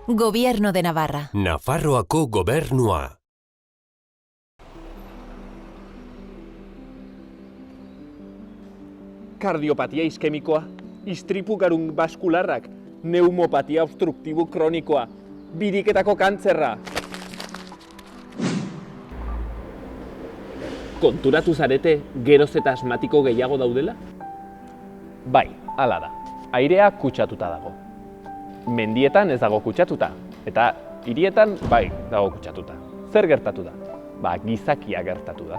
Gobierno de Navarra. Nafarroako gobernua. Kardiopatia iskemikoa, istripu garun baskularrak, neumopatia obstruktibo kronikoa, biriketako kantzerra. Konturatu zarete geroz eta asmatiko gehiago daudela? Bai, hala da. Airea kutsatuta dago. Mendietan ez dago kutsatuta, eta hirietan bai dago kutsatuta. Zer gertatu da? Gizakia gertatu da.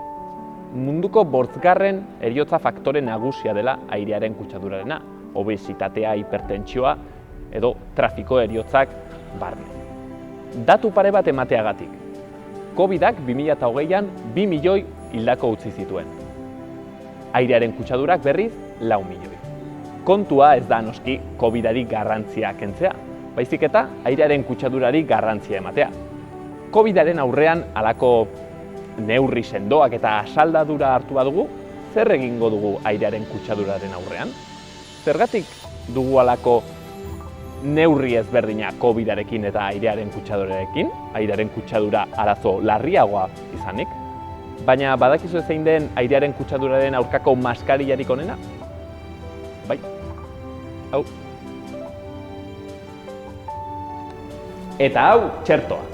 Munduko 5. heriotza faktore nagusia dela airearen kutsadurarena, obesitatea, hipertentsioa edo trafiko heriotzak barne. Datu pare bat emateagatik. Covidak 2020an 2 milioi hildako utzi zituen. Airearen kutsadurak berriz 4 milioi. Kontua ez da noski Covidari garrantzia kentzea, baizik eta airearen kutsadurari garrantzia ematea. Covidaren aurrean halako neurri sendoak eta asaldadura hartu badugu, zer egingo dugu airearen kutsaduraren aurrean? Zergatik dugu halako neurri ezberdina Covidarekin eta airearen kutsadurarekin, airearen kutsadura arazo larriagoa izanik? Baina badakizu zein den airearen kutsaduraren aurkako maskarillarik onena? Bai, hau. Eta hau txertoa.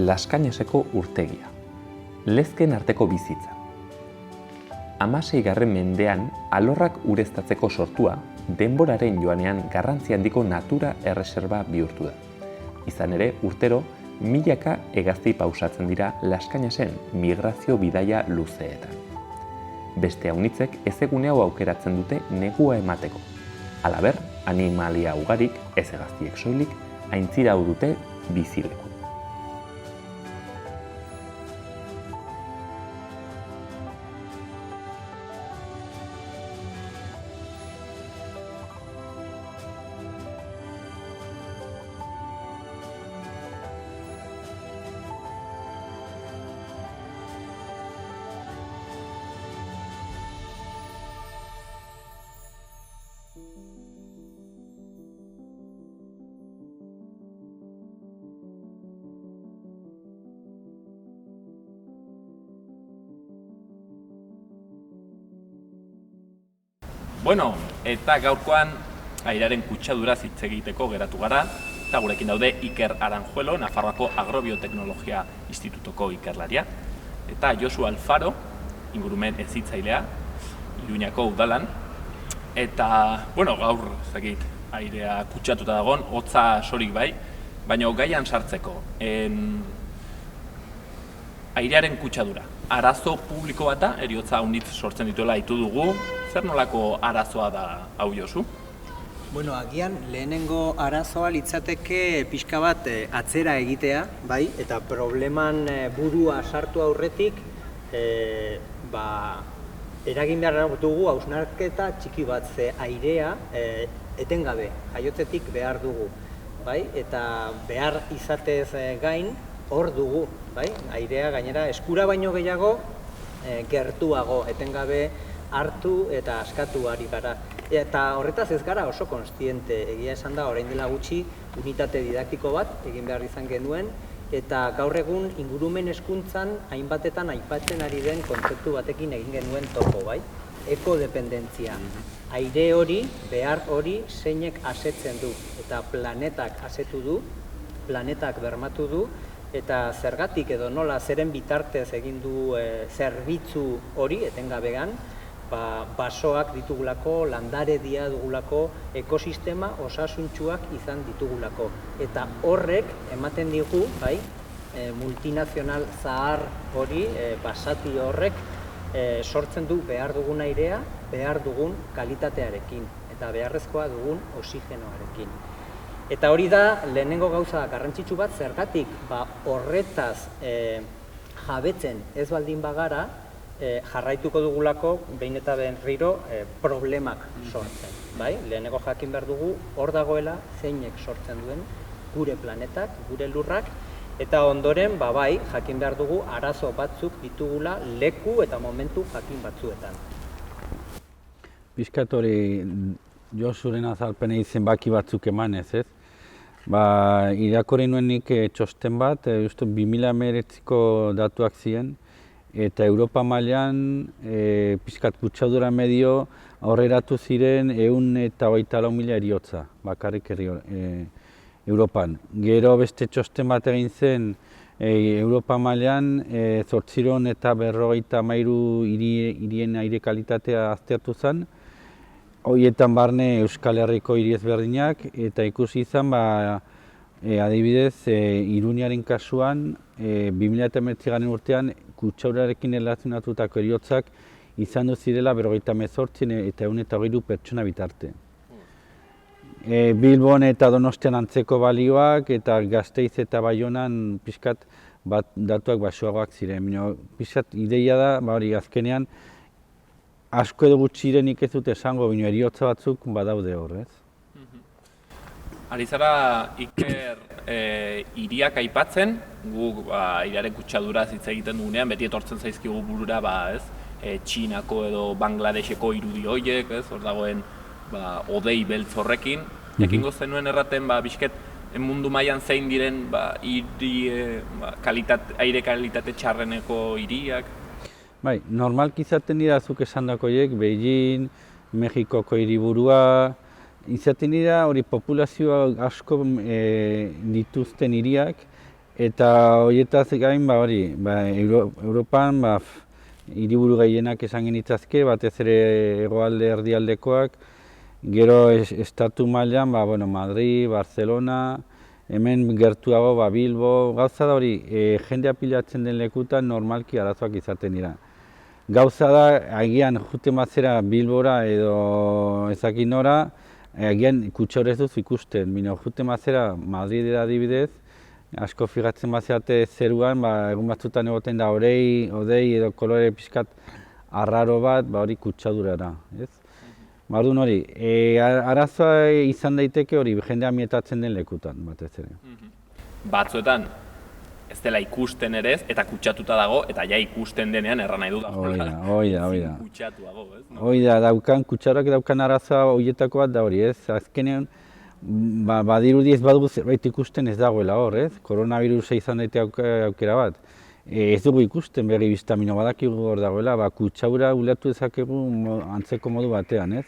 Laskainaseko urtegia. Lezken arteko bizitza. 16. mendean alorrak ureztatzeko sortua, denboraren joanean garrantzi handiko natura erreserba bihurtu da. Izan ere, urtero, milaka hegazti pausatzen dira Laskainasen migrazio bidaia luzeetan. Beste haunitzek ezegune hau aukeratzen dute negua emateko. Halaber, animalia ugarik, ez hegaztiek soilik, aintzira hau dute bizileku. Bueno, eta gaurkoan airearen kutsaduraz hitz egiteko geratu gara, eta gurekin daude Iker Aranjuelo, Nafarroako Agrobioteknologia Institutuko ikerlaria, eta Josu Alfaro, ingurumen hezitzailea, Iruñako udalan, eta, bueno, gaur, airea kutsatuta dagoen, hotza sorik bai, baina gaian sartzeko, airearen kutsadura. Arazo publiko bata, heriotza haunitz sortzen dituela aitu dugu, zer nolako arazoa da hau Josu? Bueno, agian lehenengo arazoa litzateke pixka bat atzera egitea, bai, eta probleman burua sartu aurretik, eragin behar dugu hausnarketa txiki bat, ze airea etengabe, jaiotzetik behar dugu, bai, eta behar izatez gain hor dugu, bai, airea gainera eskura baino gehiago gertuago, etengabe hartu eta askatu ari gara. Eta horretaz ez gara oso konstiente, egia esan da, orain dela gutxi unitate didaktiko bat egin behar izan genuen, eta gaur egun ingurumen hezkuntzan hainbatetan aipatzen ari den kontzeptu batekin egin genuen topo, bai? Ekodependentzia. Aire hori, behar hori, zeinek asetzen du, eta planetak asetu du, planetak bermatu du, eta zergatik edo nola zeren bitartez egin du zerbitzu hori, etengabean, basoak ditugulako, landaredia dugulako, ekosistema osasuntsuak izan ditugulako. Eta horrek ematen digu, bai, multinazional zahar hori, basati horrek, sortzen du behar dugun airea, behar dugun kalitatearekin, eta beharrezkoa dugun oxigenoarekin. Eta hori da, lehenengo gauza garrantzitsu bat, zergatik horretaz jabetzen ez baldin bagara, jarraituko dugulako, behin eta berriro, problemak sortzen. Lehenengo jakin behar dugu, hor dagoela zeinek sortzen duen gure planetak, gure lurrak, eta ondoren, jakin behar dugu, arazo batzuk ditugula leku eta momentu jakin batzuetan. Pixkat hori, Josuren azalpenei zenbaki batzuk emanez, ez? Irakurri nuen nik txosten bat, justu 2019ko datuak ziren, eta Europa mailan pixkat kutsadura medio aurreratu ziren 124.000 heriotza, bakarrik Europan. Gero beste txosten bat egin zen Europa mailan 853 hirien aire kalitatea aztertu zen, horietan barne Euskal Herriko hiri ezberdinak, eta ikusi izan, adibidez, Iruñaren kasuan, 2019 urtean kutsadurarekin erlazionatutako heriotzak izan du zirela 58 eta 108 pertsona bitarte. Bilbon eta Donostian antzeko balioak eta Gasteiz eta Baionan pixkat datuak baxuagoak ziren. Pixkat ideia da, azkenean, asko edo gutxirenik ez dute esango, bino heriotza batzuk badaude hor, ez? Ari zara, Iker, hiriak aipatzen, guk hiriaren kutsaduraz hitz egiten dugunean, beti etortzen zaizkigu burura, Txinako edo Bangladeseko irudi horiek, hor dagoen odei beltz horrekin. Jakingo zenuen erraten, bizket, mundu mailan zein diren aire kalitate txarreneko hiriak? Normalki izaten dira zuk esandako horiek, Beijing, Mexikoko hiriburua, izaten dira hori populazioa asko dituzten hiriak, eta horietaz gain, Europan hiriburu gehienak esan genitzazke, batez ere hegoalde erdialdekoak, gero estatu mailan, Madrid, Barcelona, hemen gertuago Bilbo, gauza da hori, jendea pilatzen den lekutan normalki arazoak izaten dira. Gauza da, agian juten batzera Bilbora edo ezakin nora, agian kutsadura ez duzu ikusten, juten batzera Madridera adibidez, asko fijatzen batzerate zeruan, egun batzutan egoten da odei edo kolore pixkat arraro bat, hori kutsadurara, ez? Orduan hori, arazoa izan daiteke hori jendea mietatzen den lekutan, batez ere. Batzuetan, ez dela ikusten ere ez, eta kutsatuta dago, eta ja ikusten denean erran nahi du da. Hoi da. Kutsatuago, ez? Hoi da, kutsadurak daukan arazoa horietako bat da hori, ez? Azkenean, badirudi ez badugu zerbait ikusten ez dagoela hor, ez? Koronavirusa izan daite aukera bat. Ez dugu ikusten berri bistamino badakigu hor dagoela, kutsadura ulertu dezakegu antzeko modu batean, ez?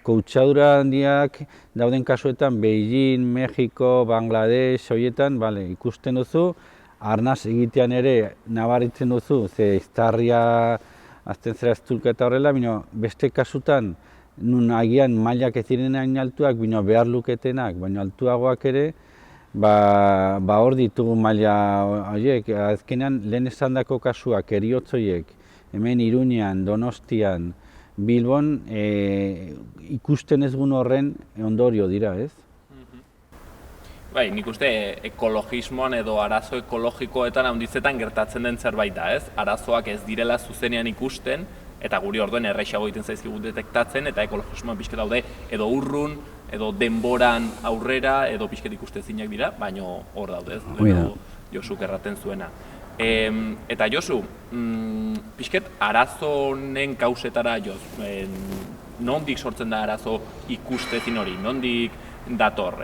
Kutsadura handiak dauden kasuetan Beijing, Mexiko, Bangladesh, horietan, ikusten duzu, arnaz egitean ere nabaritzen duzu, ze iztarria azten zera eztulka eta horrela, beste kasutan, nun agian mailak ez diren hain altuak, behar luketenak, baina altuagoak ere, hor ditugu maila horiek. Azkenean lehen esandako kasuak, heriotzoiek, hemen Iruñean, Donostian, Bilbon, ikusten ez gun horren ondorio dira, ez? Nik uste ekologismoan edo arazo ekologikoetan handizetan gertatzen den zerbait da, ez? Arazoak ez direla zuzenean ikusten, eta guri orduen erraisago egiten zaizkigu detektatzen, eta ekologismoan pixket daude edo urrun, edo denboran aurrera, edo pixket ikustezinak dira, baina hor daude, ez? Josuk erraten zuena. Eta Josu, pixket arazo honen kausetara joz, nondik sortzen da arazo ikustezin hori, nondik dator?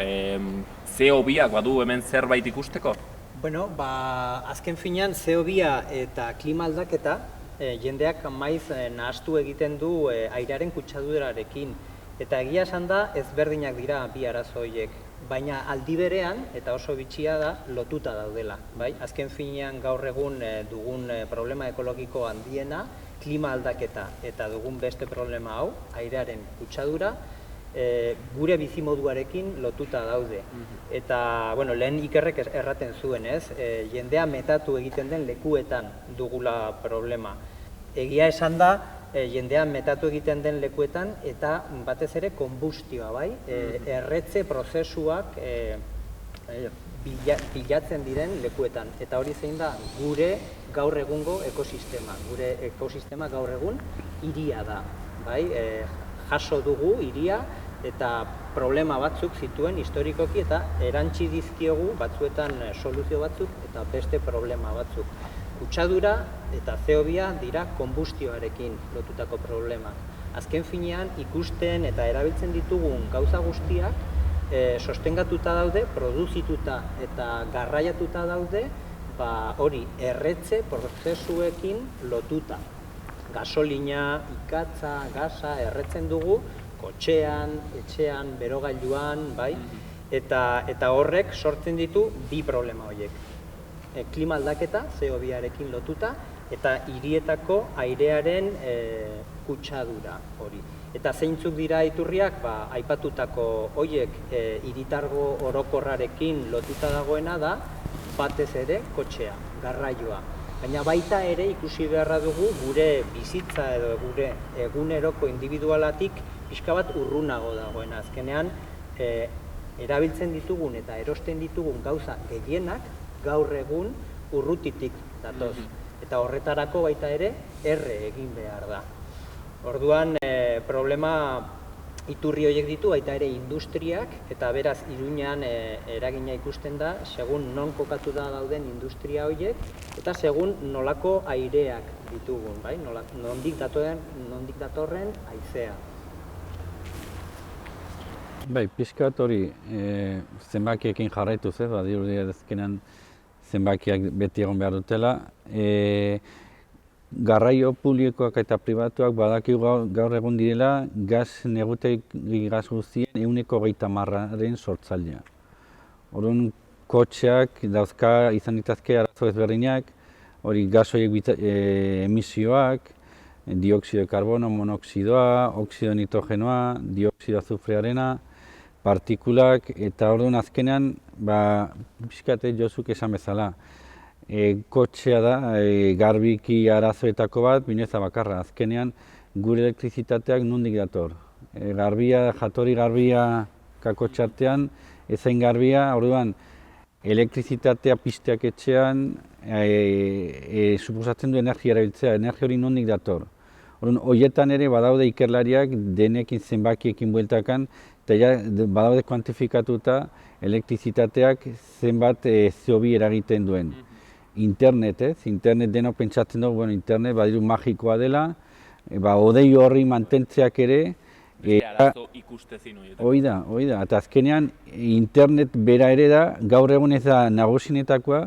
CO2ak badu hemen zerbait ikusteko? Azken finean CO2 eta klima aldaketa jendeak maiz nahastu egiten du airearen kutsadurarekin. Eta egia esan da ezberdinak dira bi arazo horiek, baina aldi berean, eta oso bitxia da, lotuta daudela. Azken finean gaur egun dugun problema ekologiko handiena, klima aldaketa eta dugun beste problema hau, airearen kutsadura, gure bizimoduarekin lotuta daude. Eta, bueno, lehen Ikerrek erraten zuen, ez? Jendea metatu egiten den lekuetan dugula problema. Egia esan da, jendea metatu egiten den lekuetan eta batez ere konbustioa, bai? Erretze prozesuak bilatzen diren lekuetan. Eta hori zein da, gure gaur egungo ekosistema. Gure ekosistema gaur egun hiria da, bai? Jaso dugu hiria eta problema batzuk zituen historikoki eta erantsi dizkiogu batzuetan soluzio batzuk eta beste problema batzuk. Kutsadura eta CO2 dira konbustioarekin lotutako problemak. Azken finean ikusten eta erabiltzen ditugun gauza guztiak sostengatuta daude, produzituta eta garraiatuta daude, hori erretze prozesuekin lotuta. Gasolina, ikatza, gasa erretzen dugu, kotxean, etxean, berogailuan, bai? Eta horrek sortzen ditu bi problema horiek. Klima aldaketa, CO2arekin lotuta, eta hirietako airearen kutsadura hori. Eta zeintzuk dira iturriak, aipatutako horiek hiritargo orokorrarekin lotuta dagoena da, batez ere kotxea, garraioa. Baina baita ere ikusi beharra dugu gure bizitza edo gure eguneroko individualatik pixka bat urrunago dagoena. Azkenean, erabiltzen ditugun eta erosten ditugun gauza gehienak gaur egun urrutitik datoz. Eta horretarako baita ere erre egin behar da. Orduan, problema iturri horiek ditu, baita ere industriak, eta beraz Iruñean eragina ikusten da, segun non kokatu da dauden industria horiek, eta segun nolako aireak ditugun, bai? Nondik datorren haizea. Bai, pixkat hori zenbakiekin jarraituz, badirudi azkenean zenbakiak beti egon behar dutela. Garraio publikoak eta pribatuak badakigu gaur egun direla negutegi gas guztien 30%aren sortzailea. Orduan kotxeak dauzka izan ditazke arazo ezberdinak, hori gas horiek emisioak, dioxido de karbono, monoxidoa, oxido nitrogenoa, dioxido azufrearena, partikulak, eta orduan azkenean, pixkate Josuk esan bezala, kotxea da, garbiki arazoetako bat, bino ez da bakarra. Azkenean, gure elektrizitateak nondik dator. Jatorri garbia kakotxartean, ezain garbia, orduan, elektrizitatea pizteak etxean, suposatzen du energia erabiltzea, energia hori nondik dator. Orduan, horietan ere badaude ikerlariak denekin zenbakiekin bueltakan, eta badaude kuantifikatuta elektrizitateak zenbat CO2 eragiten duen. Internet denok pentsatzen dugu, internet badiru magikoa dela, hodei horri mantentzeak ere, arazo ikustezin horieta. Hoi da, eta azkenean internet bera ere da, gaur egun ez da nagusinetakoa,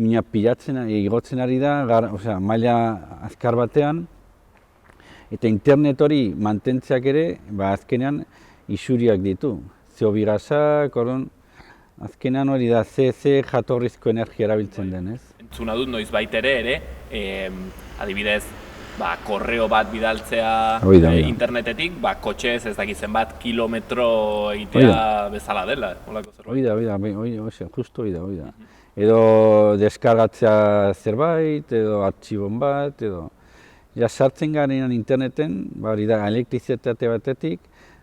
mina pilatzen, igotzen ari da, maila azkar batean, eta internet hori mantentzeak ere, azkenean isuriak ditu. CO2 gasak, azkenean hori da, ze jatorrizko energia erabiltzen den, ez? Entzuna dut noiz baitere ere, adibidez, korreo bat bidaltzea internetetik, kotxez ez dakizen bat kilometro egitea bezala dela. Hoi da, justu hoi da. Edo deskargatzea zerbait, edo artxibon bat, edo... sartzen garenan interneten, hori da, elektrizitate batetik,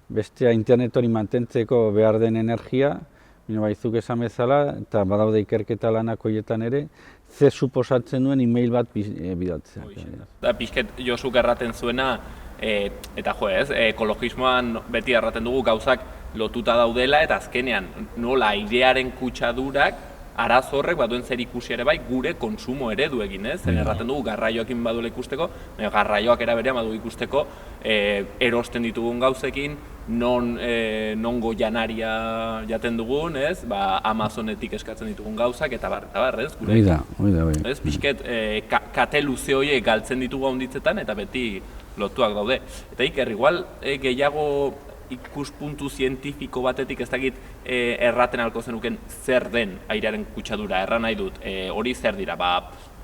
bestea internet hori mantentzeko behar den energia, baizuk esan bezala, eta badaude ikerketa lanak horietan ere, ze suposatzen duen e-mail bat bidaltzea. Da, pixket Josuk erraten zuena, eta ekologismoan beti erraten dugu gauzak lotuta daudela, eta azkenean nola airearen kutsadurak arazo horrek baduen zer ikusi ere bai gure konsumo eredu egin, ez? Zer erraten dugu garraioekin baduela ikusteko, garraioak eraberean badu ikusteko erosten ditugun gauzekin, nongo janaria jaten dugun, ez? Amazonetik eskatzen ditugun gauzak eta bar, ez? Hoi da. Ez, pixket, kate luze horiek galtzen ditugu handitzetan eta beti lotuak daude. Eta Iker, igual gehiago ikuspuntu zientifiko batetik ez dakit erraten ahalko zenuken zer den airearen kutsadura, erran nahi dut, hori zer dira,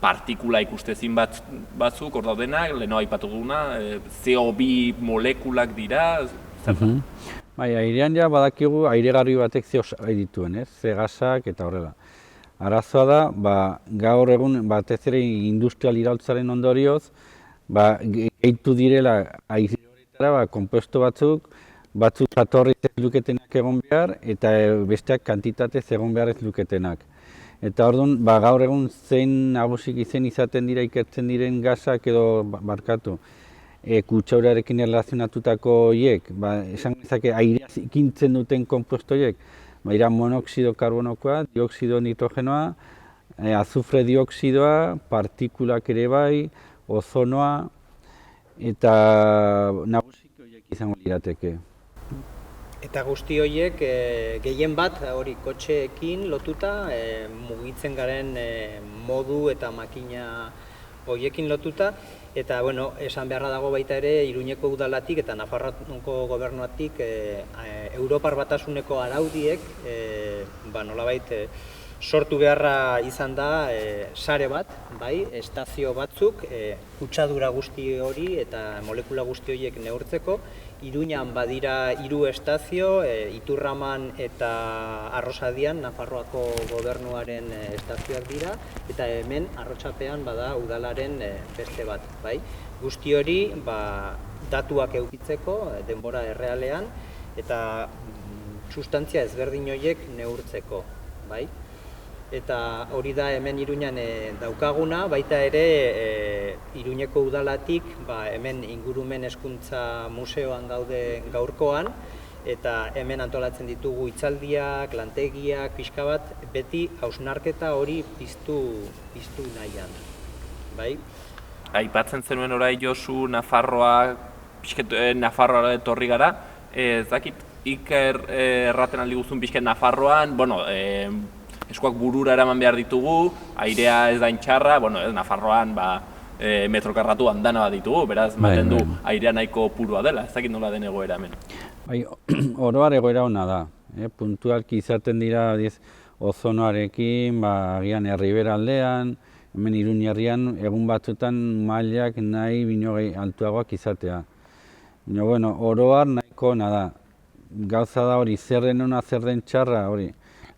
partikula ikustezin batzuk hor daudenak, leheno aipatu duguna, CO2 molekulak dira, zer da? Bai, airean ja badakigu airegarri batek ze osagai dituen, ez? Ze gasak eta horrela. Arazoa da, gaur egun batez ere industrial iraultzaren ondorioz, gehitu direla aire horretara, konpuesto batzuk jatorriz ez luketenak egon behar, eta besteak kantitatez egon behar ez luketenak. Eta orduan, gaur egun zein nagusik izaten dira ikertzen diren gasak edo barkatu, kutsaurarekin erlazionatutako horiek, esan gezake airea ikintzen duten konpuesto horiek, ira monoxido karbonokoa, dioxido nitrogenoa, azufre dioxidoa, partikulak ere bai, ozonoa, eta nagusik horiek izango lirateke. Eta guzti horiek gehien bat hori kotxeekin lotuta, mugitzen garen modu eta makina horiekin lotuta, eta esan beharra dago baita ere Iruñeko udalatik eta Nafarroako gobernuatik Europar Batasuneko araudiek nolabait sortu beharra izan da sare bat, estazio batzuk, kutsadura guzti hori eta molekula guzti horiek neurtzeko. Iruñan badira 3 estazio, Iturraman eta Arrosadian, Nafarroako gobernuaren estazioak dira, eta hemen Arrotxapean bada udalaren beste bat. Guzti hori datuak edukitzeko, denbora errealean, eta sustantzia ezberdin horiek neurtzeko. Eta hori da hemen Iruñan daukaguna, baita ere Iruñeko udalatik hemen ingurumen hezkuntza museoan gaude gaurkoan, eta hemen antolatzen ditugu hitzaldiak, lantegiak, pixka bat, beti hausnarketa hori piztu nahian. Aipatzen zenuen orai Josu, Nafarroa etorri gara, ez dakit Iker erraten aldi guztun pixket Nafarroan, eskuak burura eraman behar ditugu, airea ez da intxarra, Nafarroan metrokarratu andana bat ditugu, beraz, maten du airea nahiko purua dela, ez dakit nola den egoera hemen. Oroar egoera hona da, puntualki izaten dira ozonoarekin, agian Erribera aldean, hemen Iruña herrian, egun batzutan mailak nahi bino altuagoak izatea. Oroar nahiko hona da, gauza da hori, zer den ona, zer den txarra hori.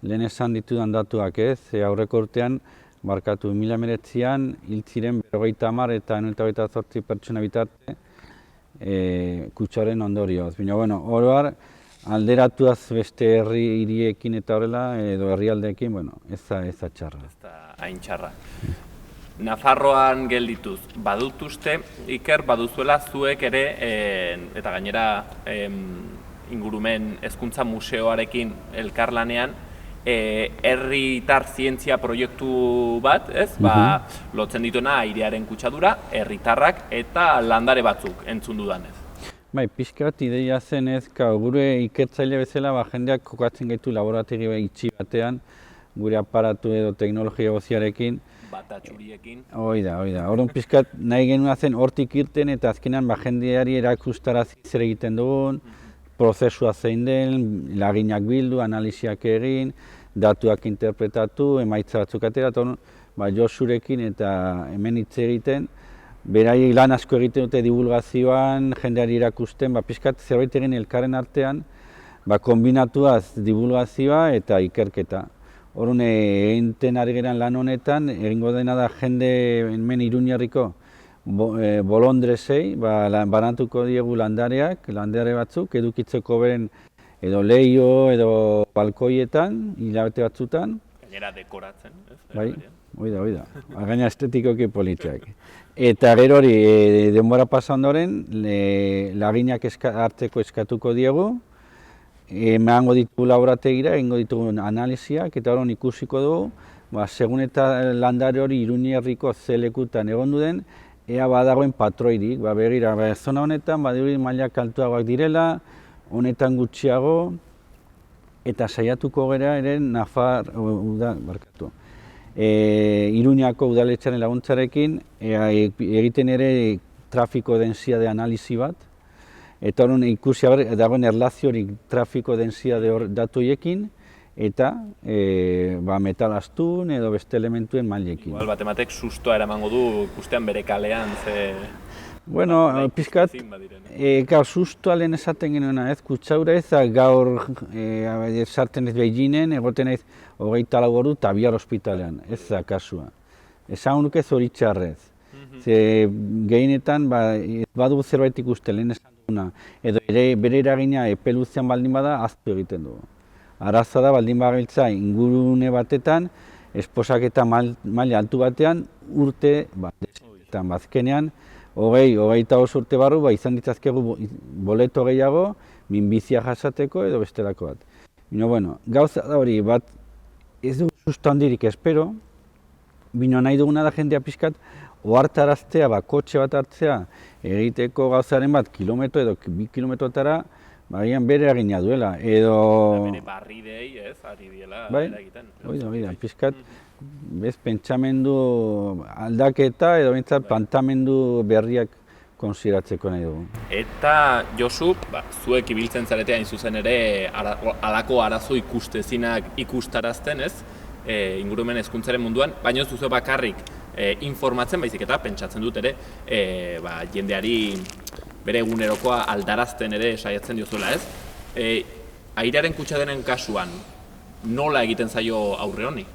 Lehen esan ditudan datuak ez, aurreko urtean, 2019an hil ziren 50 eta 98 pertsona bitarte kutsaren ondorioz. Oroar, alderatuaz beste hiriekin eta horrela, edo herrialdeekin, ez da txarra. Ez da hain txarra. Nafarroan geldituz, badutuzte, Iker, baduzuela zuek ere, eta gainera ingurumen hezkuntza museoarekin elkarlanean, herritar zientzia proiektu bat, lotzen dituena airearen kutsadura, herritarrak eta landare batzuk entzun dudanez. Pixka bat ideia zen ez, gure ikertzaile bezala jendeak kokatzen gaitu laborategi itxi batean, gure aparatu edo teknologia goziarekin. Batatxuriekin. Hoi da. Orduan pixkat nahi genuen zen hortik irten eta azkenan jendeari erakustarazi zer egiten dugun, prozesua zein den, laginak bildu, analiziak egin, datuak interpretatu, emaitza batzuk atera, Josurekin eta hemen hitz egiten, beraiek lan asko egiten dute divulgazioan, jendeari erakusten, pixkat zerbait egin elkarren artean, kombinatuaz divulgazioa eta ikerketa. Orduan, egiten ari geran lan honetan, egingo dena da jende hemen Iruñerriko bolondresei, banatuko diegu landare batzuk, edukitzeko beren edo leio edo balkoietan, hilabete batzutan. Gainera dekoratzen, ez? Hoi da. Gaina estetikoki politxak. Eta gero hori, denbora pasa ondoren, laginak hartzeko eskatuko diegu, emango ditugu laborategira, egingo ditugu analiziak, eta hori ikusiko dugu, segun eta landare hori Iruñerriko zelekutan egon duden, ea badagoen patroirik, begira, zona honetan badirudi mailak altuagoak direla, honetan gutxiago, eta saiatuko gara ere Iruñako udaletxaren laguntzarekin egiten ere trafiko densidade analizi bat, eta horren ikusi dagoen erlaziorik trafiko densidade datu horiekin, eta metal astun edo beste elementuen mailekin. Igual bat ematek sustoa eramango du ikustean bere kalean, ze... Bueno, pizkat, gaur sustoa lehen esaten genuena ez, kutsaura ez, gaur sartzen ez Beijingen, egoten ez 24 ordu eta bihar ospitalean, ez da kasua. Esan nuke zoritxarrez. Ze gehienetan badugu zerbait ikuste lehen esan duguna, edo bere eragina epe luzean baldin bada ahaztu egiten dugu. Arazoa da baldin bagabiltza ingurune batetan, esposaketa maila altu batean urte batetan bazkenean, 25 urte barru izan ditzazkegu boleto gehiago, minbizia jasateko edo bestelako bat. Bueno, gauza da hori bat ez dugu susto handirik espero, bino nahi duguna da jendea pixkat ohartaraztea, kotxe bat hartzea, egiteko gauzaren bat kilometro edo 2 kilometrotara, bagian bere eragina duela, edo... Bere barridei, ez, ari diela eragiten. Oida, pixkat, pentsamendu aldaketa edo bintzat plantamendu berriak konsideratzeko nahi dugu. Eta, Josu, zuek ibiltzen zarete hain zuzen ere halako arazo ikustezinak ikustarazten, ez? Ingurumen hezkuntzaren munduan, baina ez duzu bakarrik informatzen, baizik eta pentsatzen dut ere jendeari bere egunerokoa aldarazten ere saiatzen diozuela, ez? Airearen kutsadenen kasuan, nola egiten zaio aurre honi?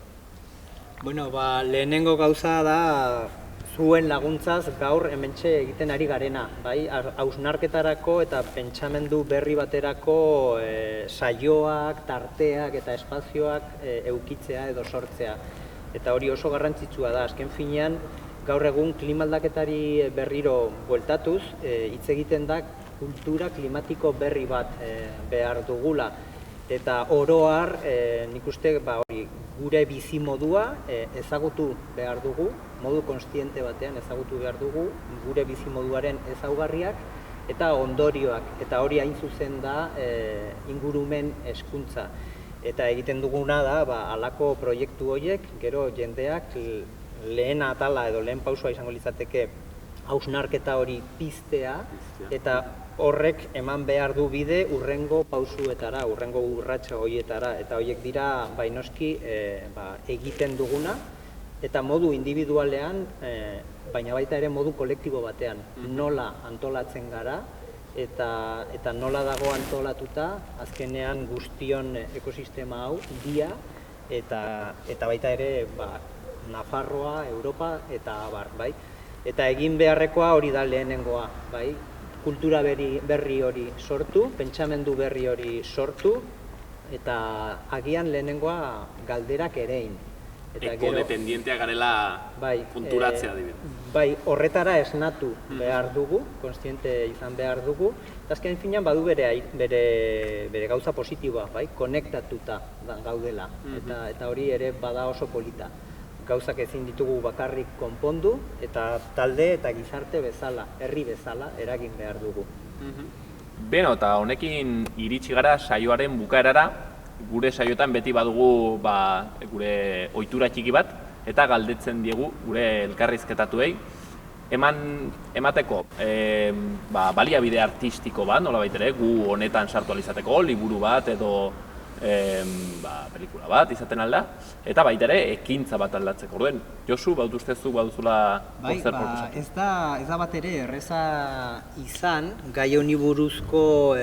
Bueno, lehenengo gauza da zuen laguntzaz gaur hementxe egiten ari garena, bai? Hausnarketarako eta pentsamendu berri baterako saioak, tarteak eta espazioak eukitzea edo sortzea. Eta hori oso garrantzitsua da, azken finean, gaur egun klimaldaketari berriro bueltatuz, hitz egiten da kultura klimatiko berri bat behar dugula. Eta oro har, nik uste gure bizimodua ezagutu behar dugu, modu kontziente batean ezagutu behar dugu, gure bizimoduaren ezaugarriak eta ondorioak. Eta hori hain zuzen da ingurumen hezkuntza. Eta egiten duguna da, halako proiektu horiek, gero jendeak lehen atala edo lehen pausua izango litzateke hausnarketa hori piztea, eta horrek eman behar du bide urrengo pausuetara, urrengo urratsa horietara, eta horiek dira noski egiten duguna, eta modu individualean, baina baita ere modu kolektibo batean, nola antolatzen gara, eta nola dago antolatuta azkenean guztion ekosistema hau, dia, eta baita ere Nafarroa, Europa eta abar, bai? Eta egin beharrekoa hori da lehenengoa, bai? Kultura berri hori sortu, pentsamendu berri hori sortu, eta agian lehenengoa galderak erein. Ekodependienteak garela konturatzea adibidez. Bai, horretara esnatu behar dugu, kontziente izan behar dugu, eta azken finean badu bere gauza positiboa, bai, konektatuta gaudela, eta hori ere bada oso polita. Gauzak ezin ditugu bakarrik konpondu, eta talde eta gizarte bezala, herri bezala, eragin behar dugu. Beno, eta honekin iritsi gara saioaren bukaerara, gure saioetan beti badugu gure ohitura txiki bat, eta galdetzen diegu gure elkarrizketatuei. Emateko baliabide artistiko bat, nolabait ere, gu honetan sartu alizateko, liburu bat edo pelikula bat izaten alda, eta baita ere ekintza bat aldatzeko. Orduen, Josu, bautuztezu baduzula zer proposatu? Ez da bat ere erreza izan, gai honi buruzko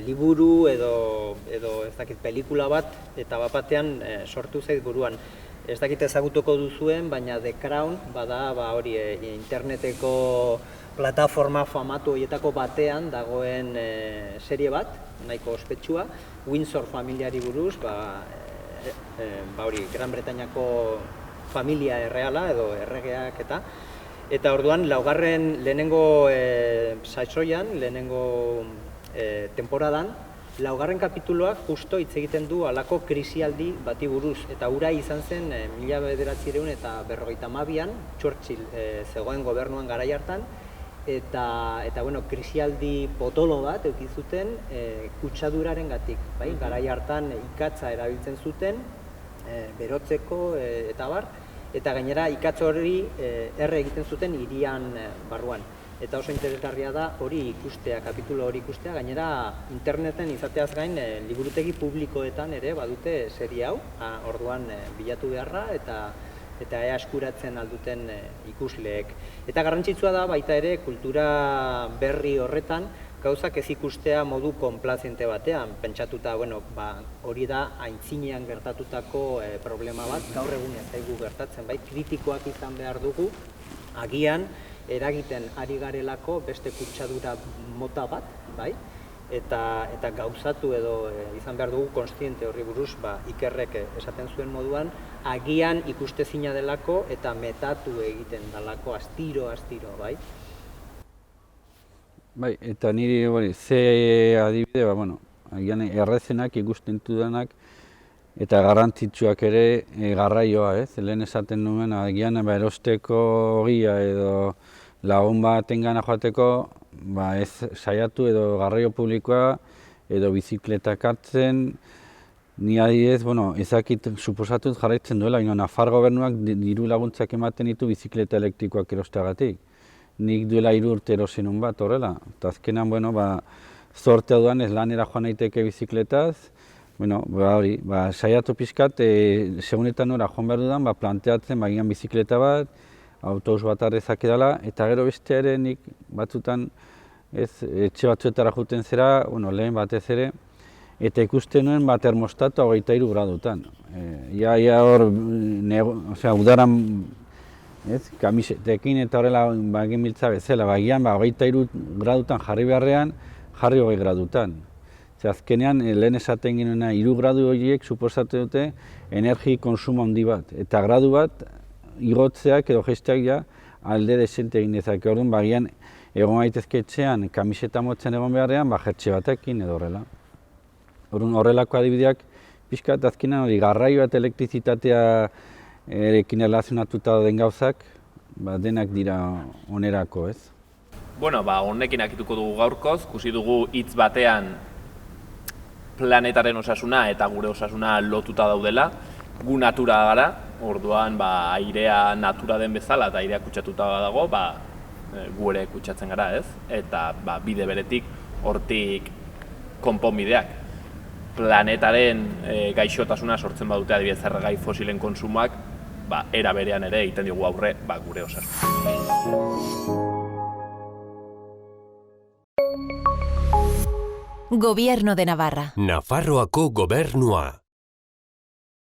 liburu edo ez dakit pelikula bat, eta batean sortu zait buruan. Ez dakit ezagutuko duzuen, baina The Crown bada hori interneteko plataforma famatu horietako batean dagoen serie bat, nahiko ospetsua, Windsor familiari buruz, hori Gran Bretainiako familia erreala edo erregeak eta orduan laugarren lehenengo saioan, lehenengo temporadan, laugarren kapituloak justo hitz egiten du halako krisialdi bati buruz, eta hura izan zen 1952an Churchill zegoen gobernuan garai hartan, eta krisialdi potolo bat eduki zuten kutsadurarengatik, bai? Garai hartan ikatza erabiltzen zuten berotzeko eta bar, eta gainera ikatz hori erre egiten zuten hirian barruan. Eta oso interesgarria da hori ikustea, kapitulo hori ikustea, gainera interneten izateaz gain liburutegi publikoetan ere badute serie hau, orduan bilatu beharra eta ea eskuratzen alduten ikusleek. Eta garrantzitsua da baita ere kultura berri horretan gauzak ez ikustea modu konplaziente batean, pentsatuta, hori da aintzinean gertatutako problema bat, gaur egun ez zaigu gertatzen, bai, kritikoak izan behar dugu, agian eragiten ari garelako beste kutsadura mota bat, bai, eta gauzatu edo izan behar dugu kontziente horri buruz, Ikerrek esaten zuen moduan, agian ikustezina delako eta metatu egiten delako astiro, bai. Bai, eta niri ze adibide, agian errezenak ikusten dudanak eta garrantzitsuak ere garraioa, ez? Lehen esaten nuen, agian erosteko ogia edo lagun batengana joateko, ez saiatu edo garraio publikoa edo bizikletak hartzen, ni adibidez, ezakit suposatuz jarraitzen duela, Nafar gobernuak diru laguntzak ematen ditu bizikleta elektrikoak erosteagatik. Nik duela 3 urte erosi nun bat horrela, eta azkenan, zortea duan ez lanera joan naiteke bizikletaz, saiatu pixkat, segunetan nora joan behar dudan, planteatzen bagian bizikleta bat, autobus bat arrezak edala, eta gero beste ere nik batzutan etxe batzuetara juten zera, lehen batez ere, eta ikusten nuen termostatu 23 gradutan. Ia hor, udaran, kamisetekin eta horrela egin biltza bezala, bagian 23 gradutan jarri beharrean, jarri 20 gradutan. Azkenean, lehen esaten genuena 3 gradu horiek suposatu dute energi konsumo handi bat. Eta gradu bat, igotzeak edo jesteak alde desente egin dezake. Orduan, bagian, egon gaitezke etxean, kamiseta motzen egon beharrean, jertxe batekin edo horrela. Orduan, horrelako adibideak, pixkat azkenean hori garraioa eta elektrizitatea erekin erlazionatuta den gauzak, denak dira onerako, ez? Honekin akituko dugu gaurkoz, ikusi dugu hitz batean planetaren osasuna eta gure osasuna lotuta daudela, gu natura gara, orduan airea natura den bezala eta airea kutsatuta dago, gu ere kutsatzen gara, ez? Eta bide beretik hortik konponbideak. Planetaren gaixotasuna sortzen badute adibidez erregai fosilen konsumoak, era berean ere egiten diogu aurre gure osasuna. Gobierno de Navarra. Nafarroako gobernua.